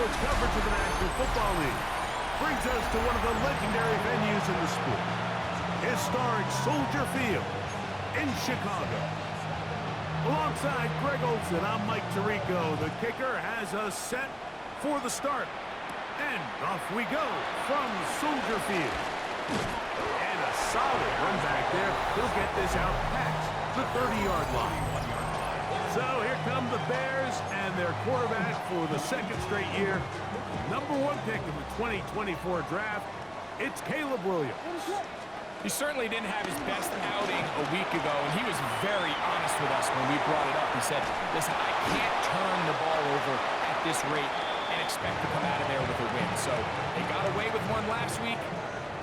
College coverage of the National Football League brings us to one of the legendary venues in the sport, historic Soldier Field in Chicago. Alongside Greg Olsen, I'm Mike Tirico. The kicker has us set for the start. And off we go from Soldier Field. And a solid run back there. He'll get this out past the 30-yard line. So here come the Bears and their quarterback for the second straight year. #1 pick in the 2024 draft. It's Caleb Williams. He certainly didn't have his best outing a week ago, and he was very honest with us when we brought it up. He said, listen, I can't turn the ball over at this rate and expect to come out of there with a win. So they got away with one last week.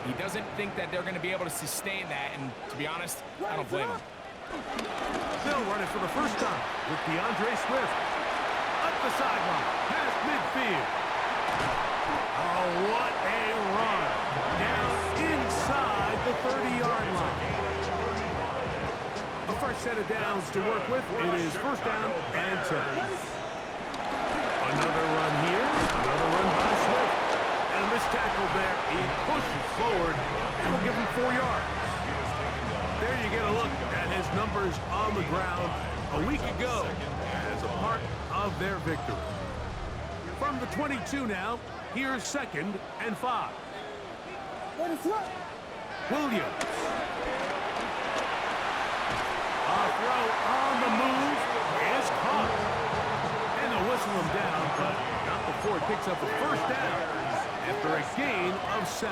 He doesn't think that they're going to be able to sustain that, and to be honest, I don't blame him. They'll run it for the first time with DeAndre Swift. Up the sideline, past midfield. Oh, what a run. Down inside the 30-yard line. A fresh set of downs to work with. It is first down and 10. Another run here. Another run by Swift. And a missed tackle there. He pushes forward. That'll give him 4 yards. There you get a look at his numbers on the ground a week ago as a part of their victory. From the 22 now, here's 2nd and 5. Williams. A throw on the move is caught. And they'll whistle him down, but not before it picks up a first down after a gain of 7.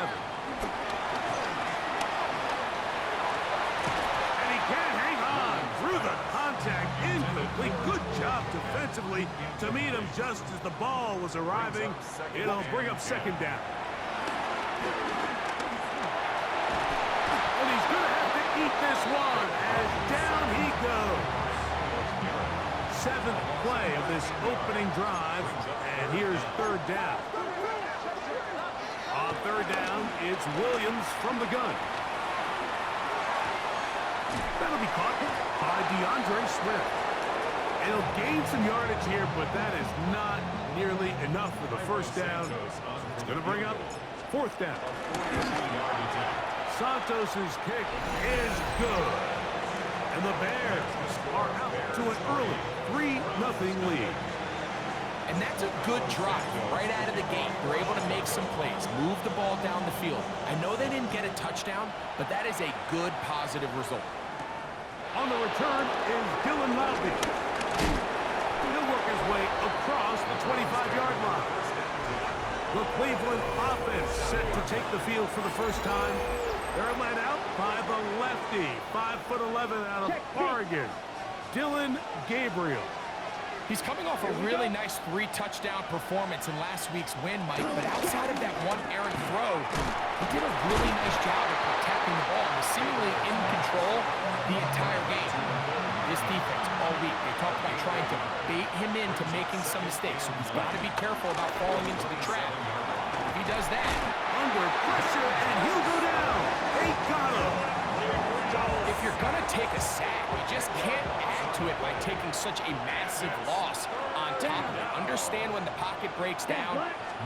And he can't hang on through the contact. Incomplete. Good job defensively to meet him just as the ball was arriving. It'll bring up 2nd down. And he's going to have to eat this one as down he goes. 7th play of this opening drive, and here's 3rd down. On 3rd down, it's Williams from the gun. That'll be caught by DeAndre Swift. And he'll gain some yardage here, but that is not nearly enough for the first down. It's going to bring up 4th down. Santos' kick is good. And the Bears are out to an early 3-0 lead. And that's a good drive right out of the gate. They're able to make some plays, move the ball down the field. I know they didn't get a touchdown, but that is a good, positive result. On the return is Dylan Laube. He'll work his way across the 25-yard line. The Cleveland offense set to take the field for the first time. They're led out by the lefty, 5'11" out of Oregon, Dylan Gabriel. He's coming off a really nice 3-touchdown performance in last week's win, Mike, but outside of that one errant throw, he did a really nice job of protecting the ball and was seemingly in control the entire game. This defense all week, they talked about trying to bait him into making some mistakes, so he's got to be careful about falling into the trap. If he does that, under pressure, and he'll go down. They got him. If you're going to take a sack, you just can't add to it by taking such a massive loss on top of it. Understand when the pocket breaks down,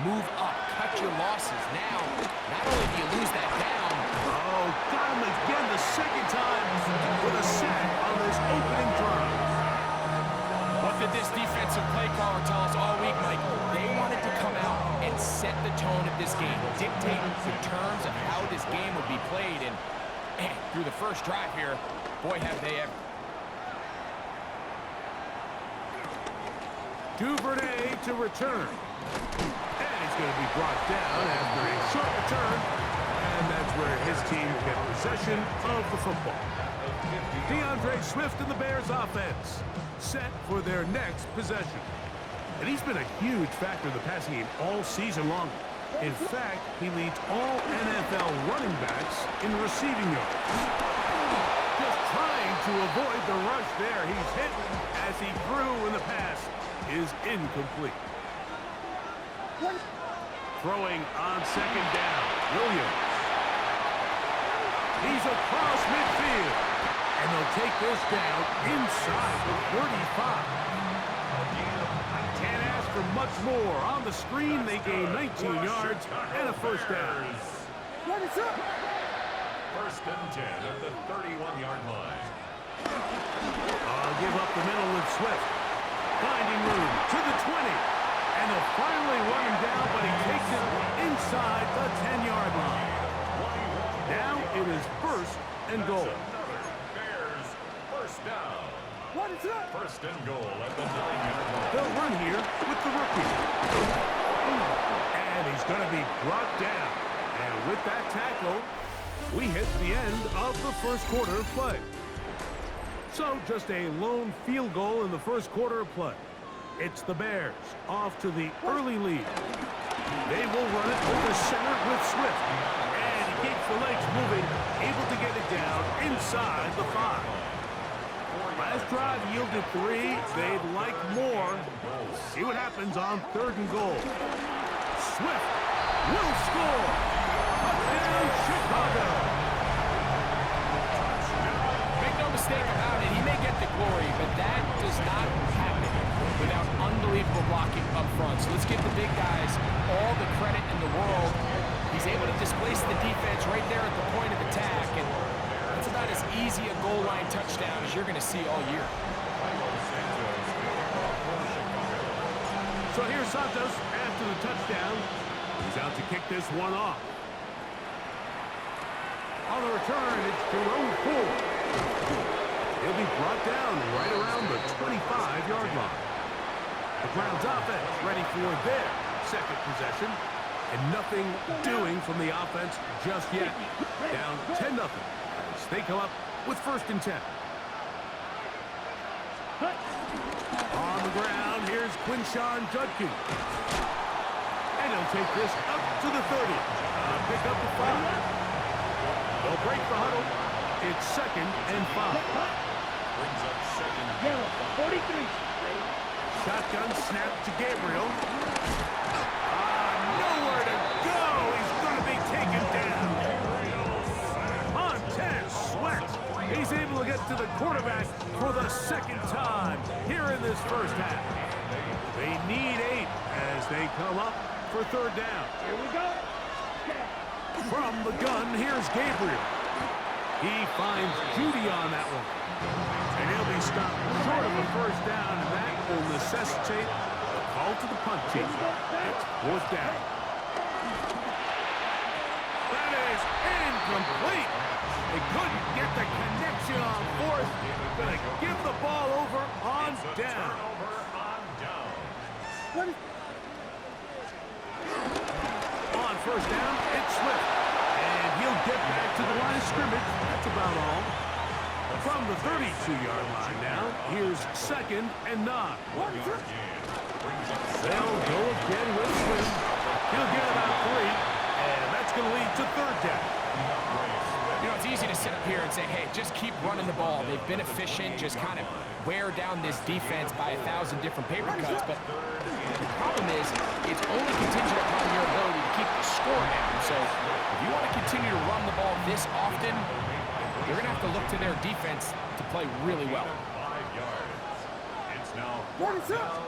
move up, cut your losses. Now, not only do you lose that down. Oh, got him again the second time with a sack on this opening drive. What did this defensive play caller tell us all week, Mike? They wanted to come out and set the tone of this game, dictate the terms of how this game would be played, and man, through the first drive here, boy, have they ever. Duvernay to return. And he's going to be brought down after a short return. And that's where his team will get possession of the football. DeAndre Swift and the Bears offense set for their next possession. And he's been a huge factor in the passing game all season long. In fact, he leads all NFL running backs in receiving yards. Just trying to avoid the rush there. He's hit as he threw, and the pass is incomplete. Throwing on 2nd down, Williams. He's across midfield. And they'll take this down inside the 35. Can't ask for much more. On the screen, they gain 19 yards and a first down. What is up? First and 10 at the 31-yard line. I'll give up the middle with Swift. Finding room to the 20. And they'll finally run him down, but he takes it inside the 10-yard line. Now it is first and goal. Bears first down. What is up? First and goal at the 9-yard line. They'll run here with the rookie. And he's going to be brought down. And with that tackle, we hit the end of the first quarter of play. So just a lone field goal in the first quarter of play. It's the Bears off to the early lead. They will run it over center with Swift. And he keeps the legs moving, able to get it down inside the 5. Last drive yielded 3. They'd like more. See what happens on third and goal. Swift will score. Touchdown, Chicago. Make no mistake about it, he may get the glory, but that does not happen without unbelievable blocking up front. So let's give the big guys all the credit in the world. He's able to displace the defense right there at the point of attack, and that's about as easy a goal line touchdown as you're going to see all year. So here's Santos after the touchdown. He's out to kick this one off. On the return, it's Jerome Ford. He'll be brought down right around the 25-yard line. The Browns offense ready for their second possession. And nothing doing from the offense just yet. Down 10-0 as they come up with first and 10. On the ground, here's Quinshon Judkins. And he'll take this up to the 30. Pick up the 5. They'll break the huddle. It's second and 5. Brings up second. Yellow, 43. Shotgun snap to Gabriel. Nowhere to go. He's going to be taken down. Montez Sweat. He's able to get to the quarterback for the second time here in this first half. They need 8 as they come up for third down. Here we go. From the gun, here's Gabriel. He finds Judy on that one. And he'll be stopped short of a first down, and that will necessitate a call to the punt team. It's fourth down. That is incomplete. They couldn't get the connection on fourth. Gonna give the ball over on down. Turnover on down. What is... On first down, it's Swift. And he'll get back to the line of scrimmage. That's about all. From the 32-yard line now, here's second and 9. They'll go again with Swift. He'll get about 3, and that's going to lead to third down. You know, it's easy to sit up here and say, hey, just keep running the ball. They've been efficient, just kind of wear down this defense by 1,000 different paper cuts. But the problem is, it's only contingent upon your ability to keep the score down. So if you want to continue to run the ball this often, you're going to have to look to their defense to play really well. 5 yards. It's now What is up?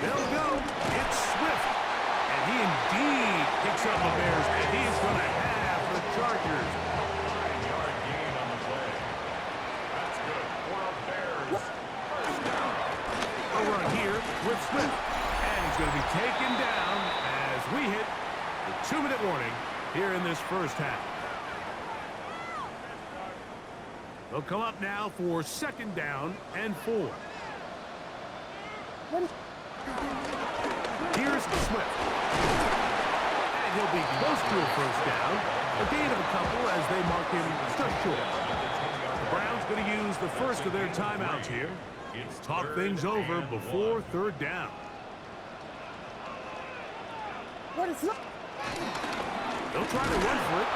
They'll go. It's Swift. And he indeed picks up the Bears, and he's going to have the Chargers. 5-yard gain on the play. That's good for a Bears. First down. A run here with Swift. And he's going to be taken down as we hit the 2-minute warning here in this first half. They'll come up now for second down and 4. Here's Swift. And he'll be close to a first down. A gain of a couple as they mark him just short. The Browns going to use the first of their timeouts here. Talk things over before third down. What is up? They'll try to run for it.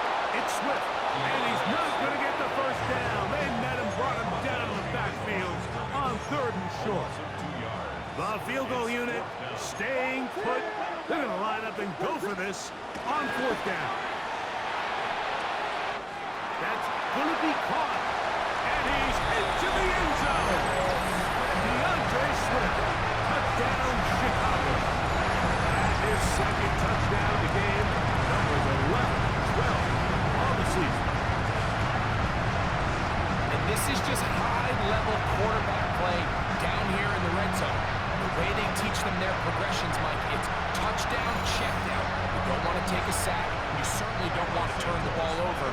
It's Swift. And he's not going to get the first down. They met him, brought him down in the backfield on third and short. The field goal unit staying put. They're going to line up and go for this on fourth down. That's going to be caught. And he's into the end zone. DeAndre Swift. Touchdown, Chicago. This is just high-level quarterback play down here in the red zone. The way they teach them their progressions, Mike, it's touchdown, check down. You don't want to take a sack. You certainly don't want to turn the ball over.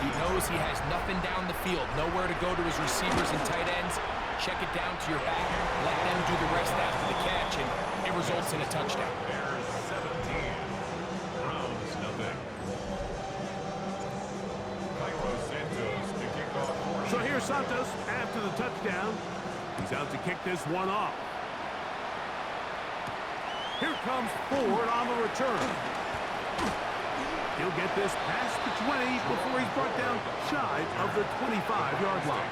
He knows he has nothing down the field, nowhere to go to his receivers and tight ends. Check it down to your back, let them do the rest after the catch, and it results in a touchdown. Bears 17, Browns nothing. Cairo Santos to kick off. So here's Santos after the touchdown. He's out to kick this one off. Here comes Ford on the return. He'll get this past the 20 before he's brought down shy of the 25-yard line.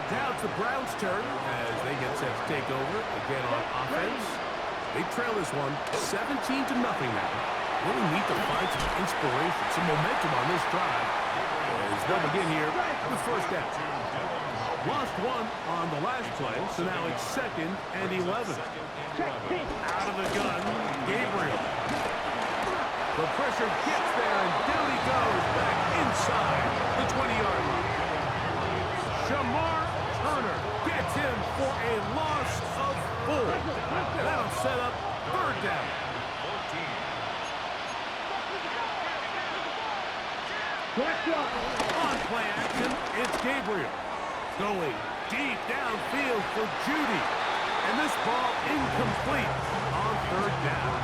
Now it's the Browns' turn as they get set to take over again on offense. They trail this one 17-0 now. Really need to find some inspiration, some momentum on this drive. As they'll begin here with first down. Lost one on the last play, so now it's 2nd and 11. Out of the gun, Gabriel. The pressure gets there, and down he goes back inside the 20-yard line. Shamar Turner gets him for a loss of 4. And that'll set up 3rd down. On play action, it's Gabriel. Going deep downfield for Judy. And this ball incomplete on 3rd down.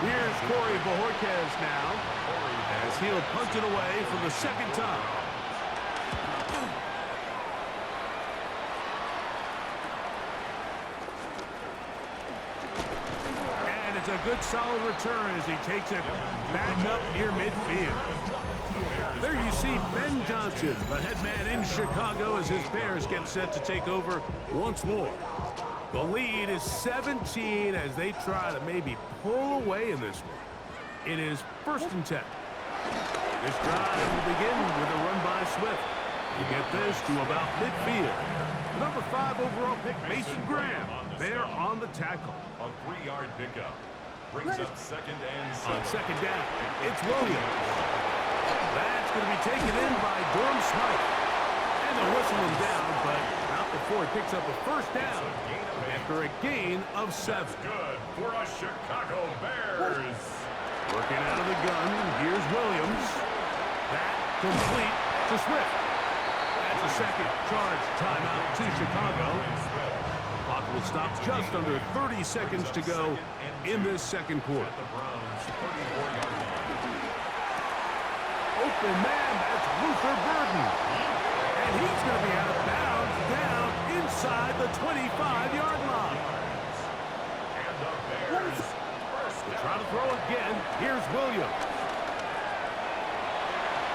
Here's Corey Bojorquez now as he'll punt it away for the 2nd time. And it's a good solid return as he takes it back up near midfield. There you see Ben Johnson, the head man in Chicago, as his Bears get set to take over once more. The lead is 17 as they try to maybe pull away in this one. It is 1st and 10. This drive will begin with a run by Swift. You get this to about midfield. Number 5 overall pick, Mason Graham, there on the tackle. A 3-yard pickup. Brings up 2nd and 7. On 2nd down, it's Williams. That's going to be taken in by Durham Smythe. And they'll whistle him down, but not before he picks up a 1st down after a gain of 7. Good for a Chicago Bears. Working out of the gun, here's Williams. That complete to Swift. That's a 2nd charge timeout to Chicago. Clock will stop just under 30 seconds to go in this 2nd quarter. The Browns 34-yard line. Open man, that's Luther Burden. And he's going to be out of bounds down inside the 25-yard line. And the Bears first They're trying to throw again. Here's Williams.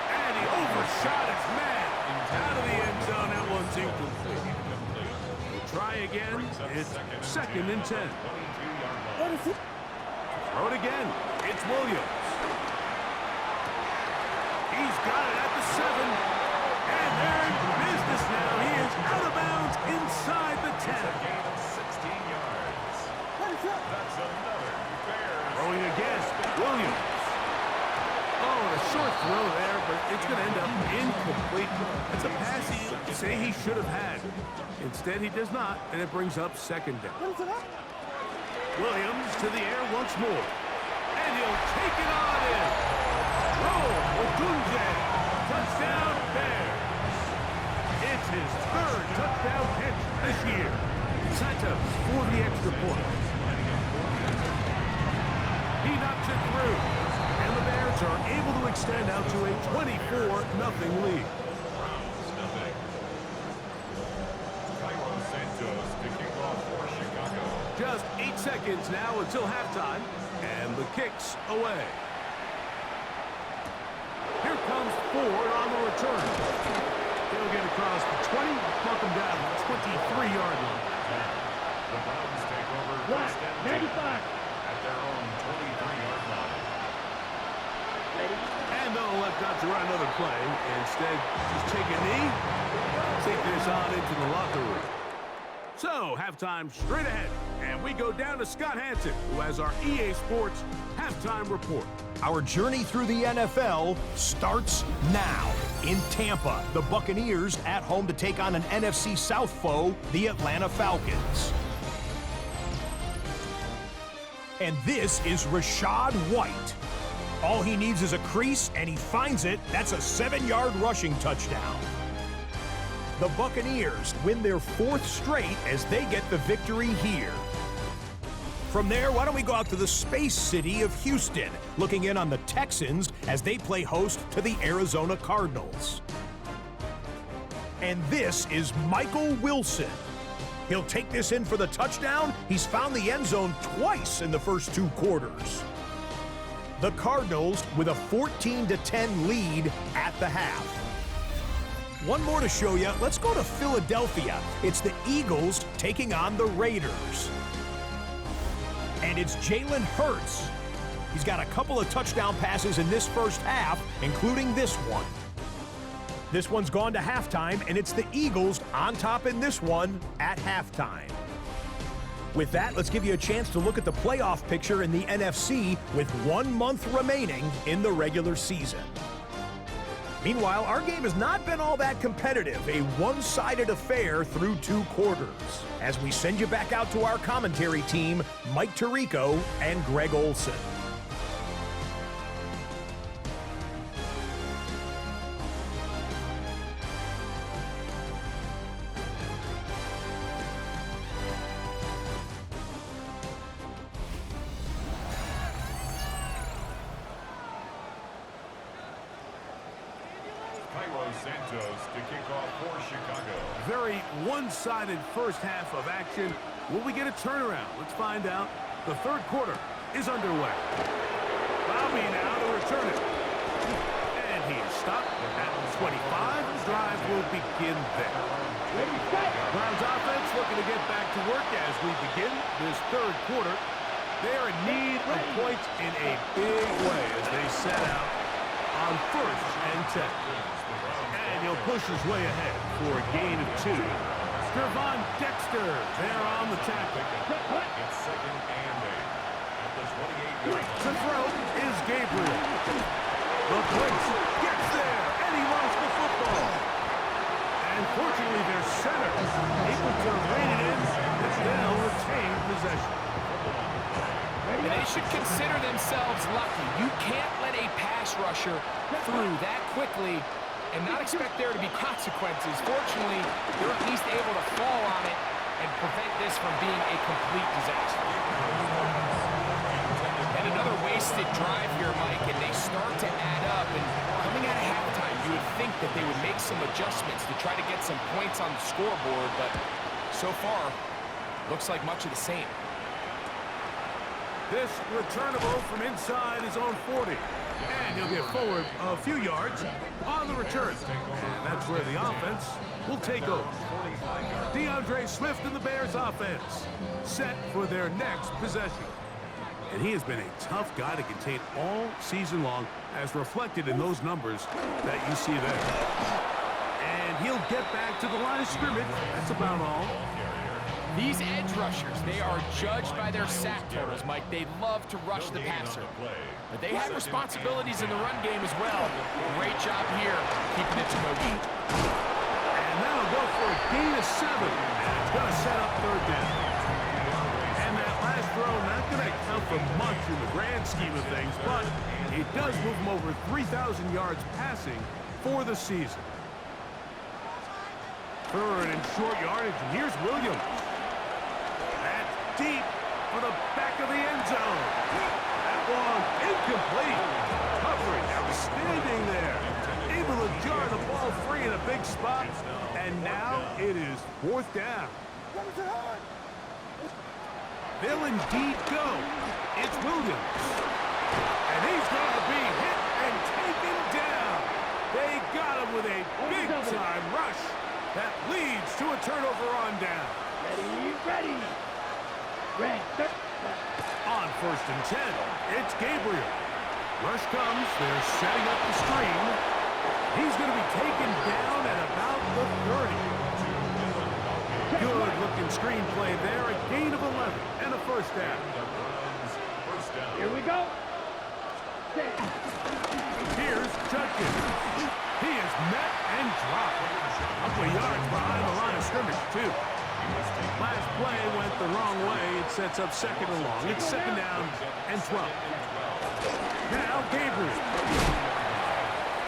And he overshot his man. Out of the end zone, that one's incomplete. We'll try again. It's 2nd and 10. 22-yard line. Throw it again. It's Williams. He's got it at the 7. And they're in business now. He is out of bounds inside the 10. Gain of 16 yards. That's another Bears. Throwing again. Williams. Oh, a short throw there, but it's going to end up incomplete. It's a pass he say he should have had. Instead, he does not, and it brings up 2nd down. Williams to the air once more. And he'll take it on in. Roll, Odunze. Touchdown, Bears. It's his 3rd touchdown catch this year. Santos for the extra point. He knocks it through. And the Bears are able to extend out to a 24-0 lead. Browns nothing. Cairo Santos to kick off for Chicago. Just 8 seconds now until halftime. And the kick's away. Here comes Ford on the return. He'll get across the 20, knock him down to the 23-yard line. The Browns take over Black, first and 10 95. at their own 23-yard line. And they'll elect not to run another play. Instead, just take a knee, take this on into the locker room. So, halftime straight ahead. And we go down to Scott Hanson, who has our EA Sports halftime report. Our journey through the NFL starts now. In Tampa, the Buccaneers at home to take on an NFC South foe, the Atlanta Falcons. And this is Rachaad White. All he needs is a crease, and he finds it. That's a 7-yard rushing touchdown. The Buccaneers win their 4th straight as they get the victory here. From there, why don't we go out to the Space City of Houston, looking in on the Texans as they play host to the Arizona Cardinals. And this is Michael Wilson. He'll take this in for the touchdown. He's found the end zone twice in the first 2 quarters. The Cardinals with a 14-10 lead at the half. One more to show you. Let's go to Philadelphia. It's the Eagles taking on the Raiders. And it's Jalen Hurts. He's got a couple of touchdown passes in this first half, including this one. This one's gone to halftime, and it's the Eagles on top in this one at halftime. With that, let's give you a chance to look at the playoff picture in the NFC with 1 month remaining in the regular season. Meanwhile, our game has not been all that competitive, a one-sided affair through 2 quarters. As we send you back out to our commentary team, Mike Tirico and Greg Olson. Santos to kick off for Chicago. Very one-sided first half of action. Will we get a turnaround? Let's find out. The 3rd quarter is underway. Bobby now to return it. And he is stopped at 25. The drive will begin there. Browns offense looking to get back to work as we begin this 3rd quarter. They're in need of points in a big way as they set out on 1st and 10. And he'll push his way ahead for a gain of 2. Gervon Dexter there on the tackle. It's 2nd and 8 at the 28-yard line. To throw is Gabriel. The blitz gets there, and he lost the football. And fortunately, their center able to rein it in, and they'll retain possession. And they should consider themselves lucky. You can't let a pass rusher through that quickly and not expect there to be consequences. Fortunately, they're at least able to fall on it and prevent this from being a complete disaster. And another wasted drive here, Mike, and they start to add up. And coming out of halftime, you would think that they would make some adjustments to try to get some points on the scoreboard, but so far, looks like much of the same. This returnable from inside his own 40. And he'll get forward a few yards on the return. And that's where the offense will take over. DeAndre Swift and the Bears offense set for their next possession. And he has been a tough guy to contain all season long, as reflected in those numbers that you see there. And he'll get back to the line of scrimmage. That's about all. These edge rushers, they are judged by their sack totals, Mike. They love to rush the passer. But they have responsibilities in the run game as well. Great job here, keeping it to no gain. And that'll go for a gain of 7. And it's going to set up 3rd down. And that last throw, not going to count for much in the grand scheme of things, but it does move him over 3,000 yards passing for the season. 3rd and short yardage, and here's Williams. Deep for the back of the end zone. That one incomplete. Coverage outstanding there. Able to jar the ball free in a big spot. And now it is 4th down. They'll indeed go. It's Williams. And he's going to be hit and taken down. They got him with a big-time rush that leads to a turnover on down. Ready. On 1st and 10, it's Gabriel. Rush comes, they're setting up the screen. He's going to be taken down at about the 30. Good-looking screenplay there, a gain of 11 and a 1st down. Here we go. Here's Judkins. He is met and dropped. Couple of yards behind the line of scrimmage, too. Last play went the wrong way. It sets up second and long. It's second down and 12. Now Gabriel.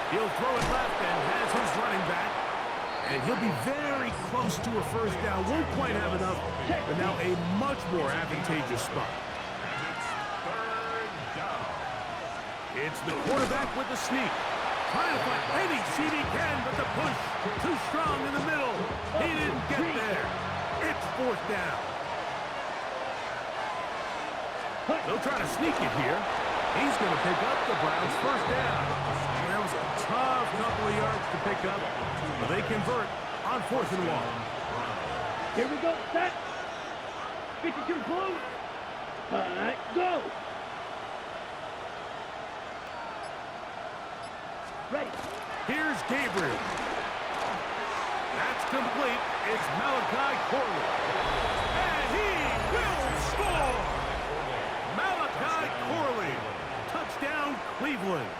He'll throw it left and has his running back. And he'll be very close to a first down. Won't quite have enough, but now a much more advantageous spot. It's the quarterback with the sneak. Trying to find any seat he can, but the push too strong in the middle. He didn't get there. It's fourth down. They'll try to sneak it here. He's going to pick up the Browns' first down. That was a tough couple of yards to pick up, but they convert on 4th and 1. Here we go, set. 52 blue. All right, go. Ready. Here's Gabriel. That's complete. It's Malachi Corley. And he will score! Malachi Corley. Touchdown, Cleveland.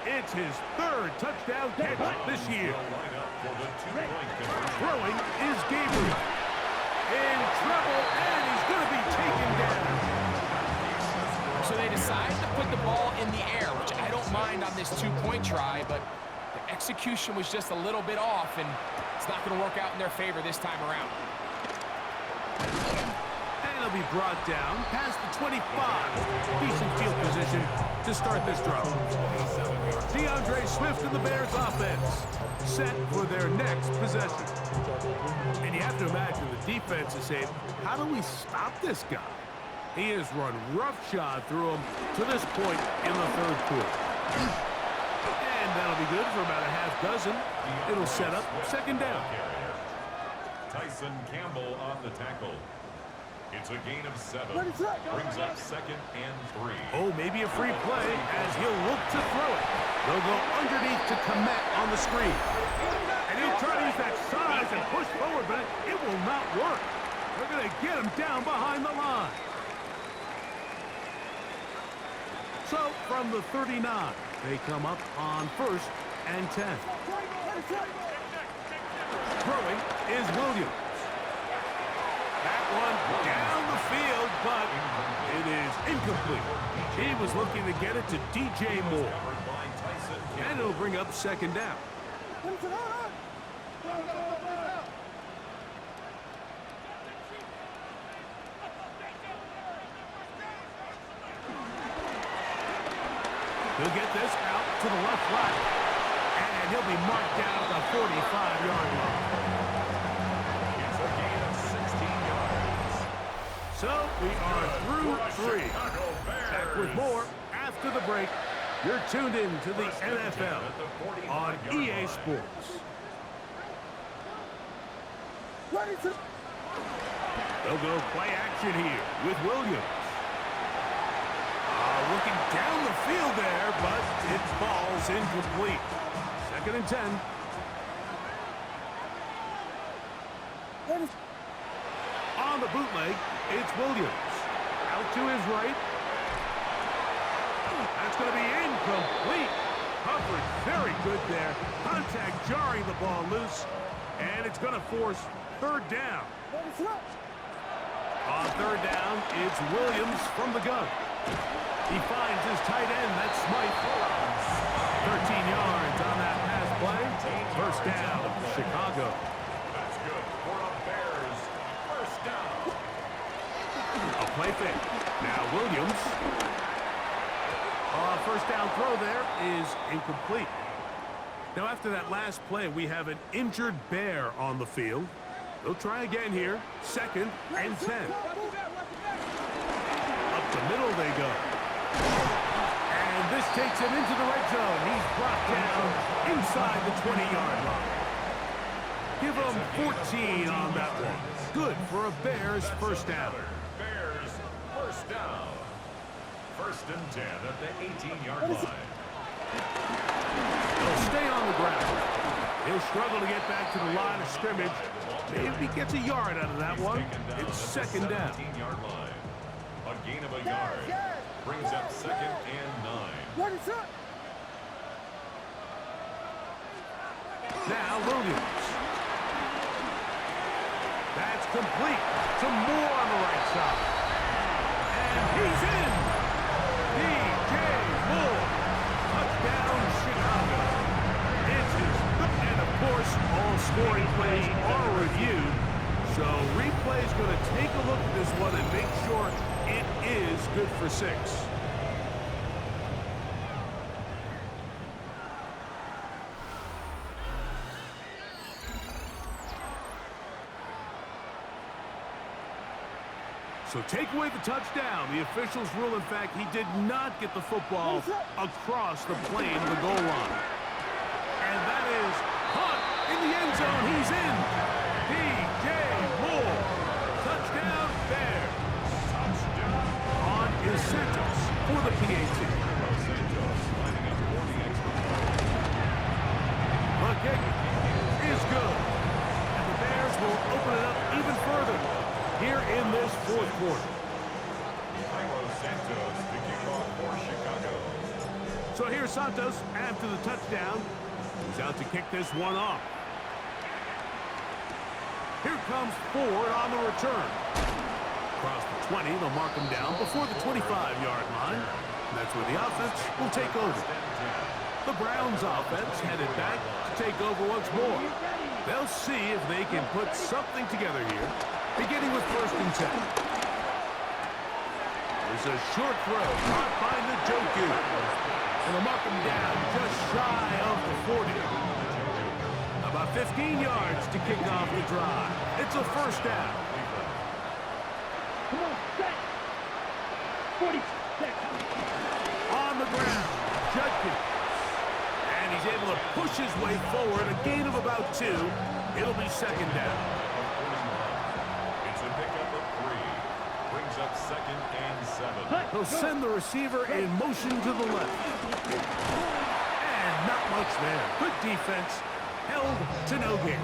It's his 3rd touchdown catch this year. Throwing is Gabriel. In trouble, and he's going to be taken down. So they decide to put the ball in the air, which I don't mind on this 2-point try, but the execution was just a little bit off, and it's not going to work out in their favor this time around. And he'll be brought down past the 25. Decent field position to start this drive. DeAndre Swift and the Bears offense set for their next possession. And you have to imagine the defense is saying, how do we stop this guy? He has run roughshod through him to this point in the 3rd quarter. And that'll be good for about a half dozen. It'll set up second down. Tyson Campbell on the tackle. It's a gain of 7. Brings up 2nd and 3. Oh, maybe a free play as he'll look to throw it. They'll go underneath to Komet on the screen. And he'll try to use that size and push forward, but it will not work. They're going to get him down behind the line. So, from the 39, they come up on 1st and 10. Throwing is Williams. That one down the field, but it is incomplete. He was looking to get it to DJ Moore. And it'll bring up second down. He'll get this out to the left flat. And he'll be marked down at the 45-yard line. It's a gain of 16 yards. So we are through 3. Back with more after the break. You're tuned in to the NFL on EA Sports. They'll go play action here with Williams. Looking down the field there, but it falls incomplete. 2nd and 10. On the bootleg, it's Williams. Out to his right. That's going to be incomplete. Coverage very good there. Contact jarring the ball loose. And it's going to force 3rd down. On 3rd down, it's Williams from the gun. He finds his tight end, that's Smythe. 13 yards on that pass play. 1st down, Chicago. That's good for the Bears. 1st down. A play fake. Now Williams. 1st down throw there is incomplete. Now after that last play, we have an injured Bear on the field. They'll try again here. 2nd and 10. Up the middle they go. And this takes him into the red zone. He's brought down inside the 20-yard line. Give him 14 on that one. Good for a Bears 1st down. Bears 1st down. 1st and 10 at the 18-yard line. He'll stay on the ground. He'll struggle to get back to the line of scrimmage. Maybe he gets a yard out of that one. It's 2nd down. 17-yard line. A gain of a yard. Brings up 2nd and 9. What is up? Now Williams. That's complete. Some more on the right side. And he's in. DJ Moore. Touchdown, Chicago. It's his. And of course, all scoring plays are reviewed. So replay's going to take a look at this one and make sure it is good for 6. So take away the touchdown. The officials rule, in fact, he did not get the football across the plane of the goal line. And that is caught in the end zone. He's in. DJ Moore. Touchdown there. Touchdown. On is Santos for the PAT. Santos lining up for the extra point. The kick is good. And the Bears will open it up even further here in this 4th quarter. Cairo Santos to kick off for Chicago. So here's Santos after the touchdown. He's out to kick this one off. Here comes Ford on the return. Across the 20, they'll mark him down before the 25-yard line. And that's where the offense will take over. The Browns offense headed back to take over once more. They'll see if they can put something together here, beginning with 1st and 10. There's a short throw caught by Njoku. And they'll mark him down just shy of the 40. About 15 yards to kick off the drive. It's a 1st down. Come on, set. 40 seconds. On the ground, Judkins. And he's able to push his way forward, a gain of about 2. It'll be 2nd down. It's a pickup of 3. Brings up 2nd and 7. He'll send the receiver in motion to the left. And not much there. Good defense. Held to no gain.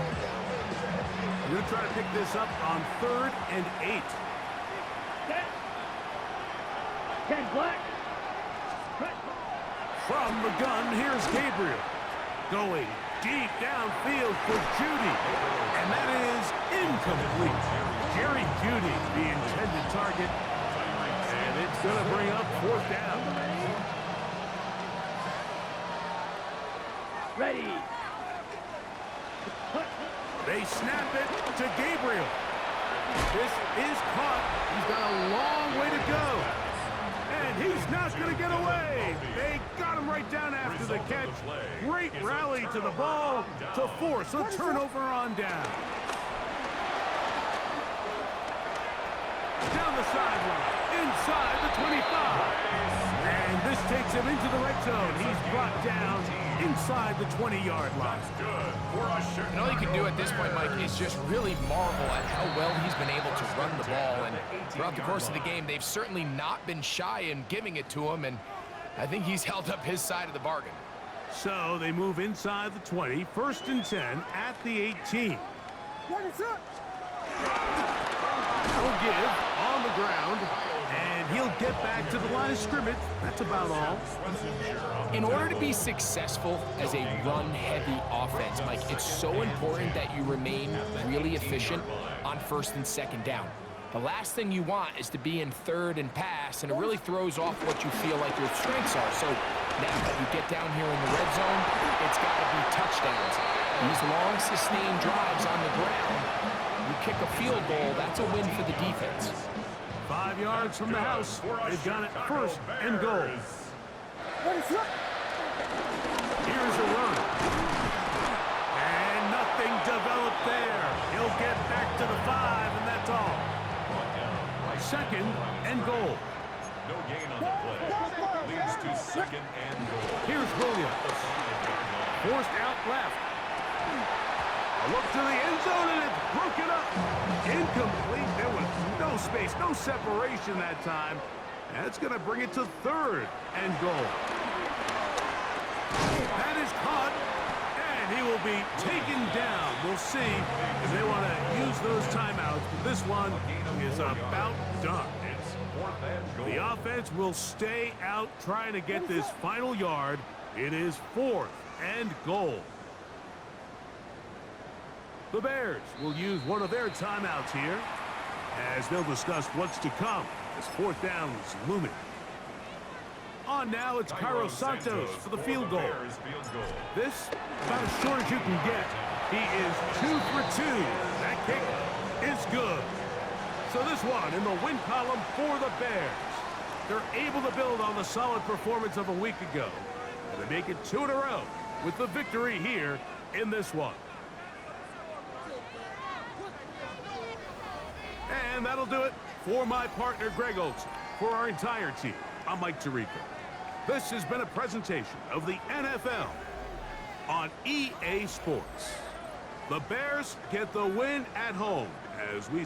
We're going to try to pick this up on 3rd and 8. Set. 10 black. From the gun, here's Gabriel. Going deep downfield for Judy. And that is incomplete. Jerry Judy, the intended target. And it's going to bring up 4th down. Ready. They snap it to Gabriel. This is caught. He's got a long way to go. And he's not going to get away. They got him right down after the catch. Great rally to the ball to force a turnover on down. Down the sideline, inside the 25. And this takes him into the red zone. He's brought down inside the 20-yard line. Good for a Chicago. And all you can do at this point, Mike, is just really marvel at how well he's been able to run the ball. And throughout the course of the game, they've certainly not been shy in giving it to him. And I think he's held up his side of the bargain. So they move inside the 20, 1st and 10 at the 18. What is up? He'll give on the ground, and he'll get back to the line of scrimmage. That's about all. In order to be successful as a run-heavy offense, Mike, it's so important that you remain really efficient on 1st and 2nd down. The last thing you want is to be in 3rd and pass, and it really throws off what you feel like your strengths are. So now that you get down here in the red zone, it's got to be touchdowns. These long, sustained drives on the ground, you kick a field goal, that's a win for the defense. 5 yards from the house. They've got it 1st and goal. What is up? Here's a run. And nothing developed there. He'll get back to the 5, and that's all. 2nd and goal. No gain on the play. Leads to 2nd and goal. Here's Williams. Forced out left. A look to the end zone, and it's broken up. Incomplete. There was no space, no separation that time. That's going to bring it to 3rd and goal. That is caught, and he will be taken down. We'll see if they want to use those timeouts. But this one is about done. It's 4th and goal. The offense will stay out trying to get this final yard. It is 4th and goal. The Bears will use one of their timeouts here as they'll discuss what's to come as 4th down is looming. On now, it's Cairo Santos for the field goal. This, about as short as you can get. He is 2 for 2. That kick is good. So this one in the win column for the Bears. They're able to build on the solid performance of a week ago. And they make it 2 in a row with the victory here in this one. And that'll do it for my partner, Greg Olson. For our entire team, I'm Mike Tirico. This has been a presentation of the NFL on EA Sports. The Bears get the win at home as we